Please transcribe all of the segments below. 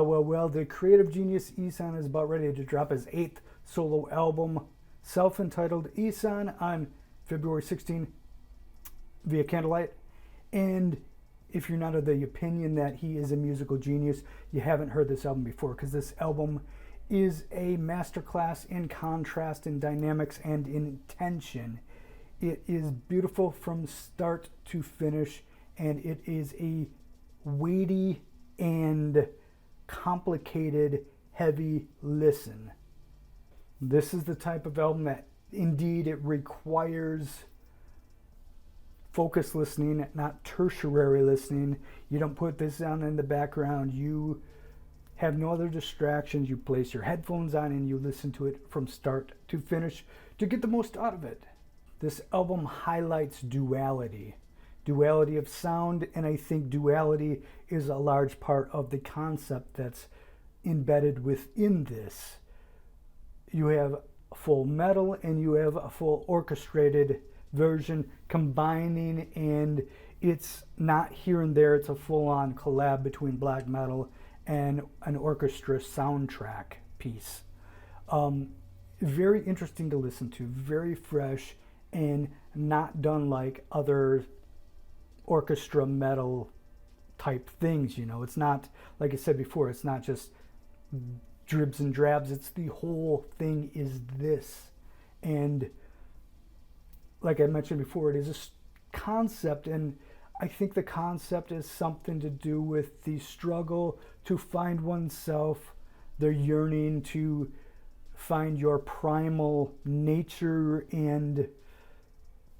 Well, the creative genius Ihsahn is about ready to drop his 8th solo album, self-entitled Ihsahn, on February 16 via Candlelight. And if you're not of the opinion that he is a musical genius, you haven't heard this album before, because this album is a masterclass in contrast, in dynamics, and in tension. It is beautiful from start to finish, and it is a weighty and complicated, heavy listen. This is the type of album that indeed it requires focused listening, not tertiary listening. You don't put this on in the background. You have no other distractions. You place your headphones on and you listen to it from start to finish to get the most out of it. This album highlights duality of sound, and I think duality is a large part of the concept that's embedded within this. You have full metal and you have a full orchestrated version combining, and it's not here and there. It's a full-on collab between black metal and an orchestra soundtrack piece. Very interesting to listen to, very fresh, and not done like other orchestra metal type things. It's not, like I said before, it's not just dribs and drabs. It's the whole thing is this. And like I mentioned before, it is a concept, and I think the concept is something to do with the struggle to find oneself, the yearning to find your primal nature and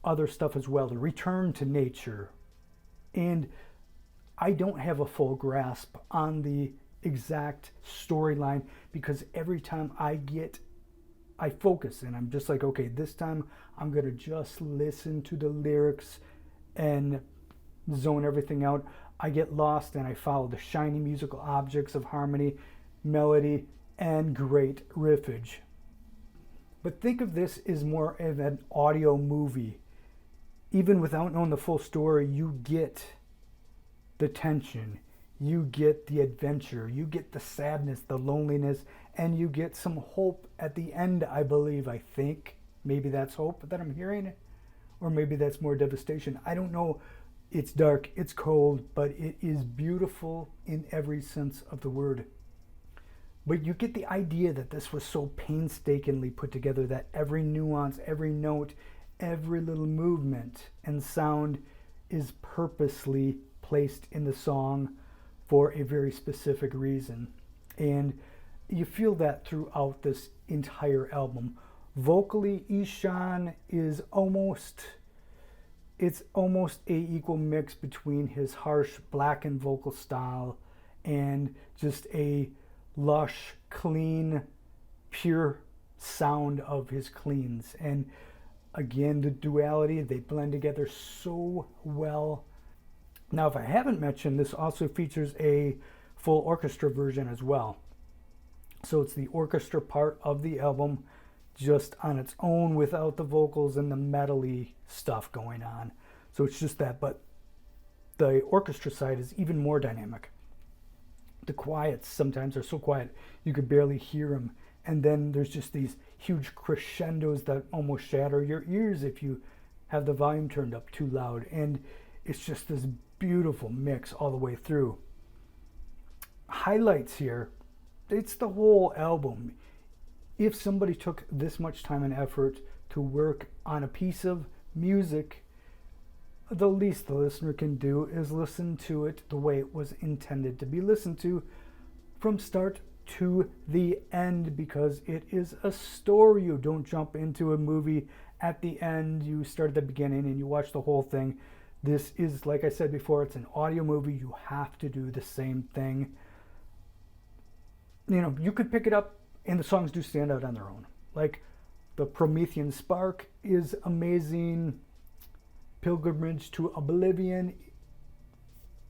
other stuff as well, to return to nature. And I don't have a full grasp on the exact storyline, because every time I focus and I'm just like, okay, this time I'm going to just listen to the lyrics and zone everything out. I get lost and I follow the shiny musical objects of harmony, melody, and great riffage. But think of this as more of an audio movie. Even without knowing the full story, you get the tension, you get the adventure, you get the sadness, the loneliness, and you get some hope at the end, I believe. I think maybe that's hope that I'm hearing, or maybe that's more devastation. I don't know. It's dark, it's cold, but it is beautiful in every sense of the word. But you get the idea that this was so painstakingly put together, that every nuance, every note, every little movement and sound is purposely placed in the song for a very specific reason. And you feel that throughout this entire album. Vocally, Ihsahn is almost a equal mix between his harsh blackened vocal style and just a lush, clean, pure sound of his cleans. And again, the duality, they blend together so well. Now, if I haven't mentioned, this also features a full orchestra version as well. So it's the orchestra part of the album just on its own, without the vocals and the metal-y stuff going on. So it's just that, but the orchestra side is even more dynamic. The quiets sometimes are so quiet you could barely hear them. And then there's just these huge crescendos that almost shatter your ears if you have the volume turned up too loud. And it's just this beautiful mix all the way through. Highlights here, it's the whole album. If somebody took this much time and effort to work on a piece of music, the least the listener can do is listen to it the way it was intended to be listened to, from start to the end, because it is a story. You don't jump into a movie at the end. You start at the beginning and you watch the whole thing. This is, like I said before, it's an audio movie. You have to do the same thing. You could pick it up and the songs do stand out on their own. Like the Promethean Spark is amazing. Pilgrimage to Oblivion,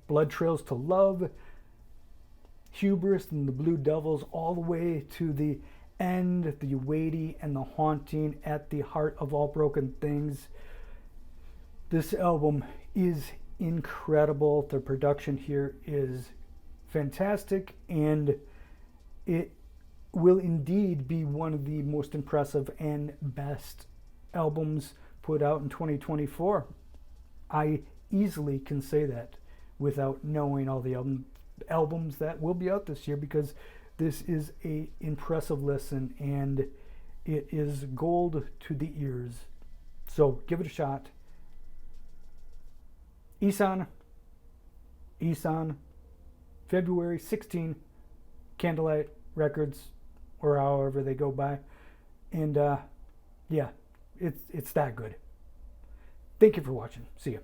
Blood Trails to Love, Hubris and the Blue Devils, all the way to the end, the weighty and the haunting at the heart of all broken things. This album is incredible. The production here is fantastic, and it will indeed be one of the most impressive and best albums put out in 2024. I easily can say that without knowing all the albums that will be out this year, because this is a impressive listen and it is gold to the ears. So give it a shot. Ihsahn, February 16, Candlelight Records, or however they go by. And yeah, it's that good. Thank you for watching. See ya.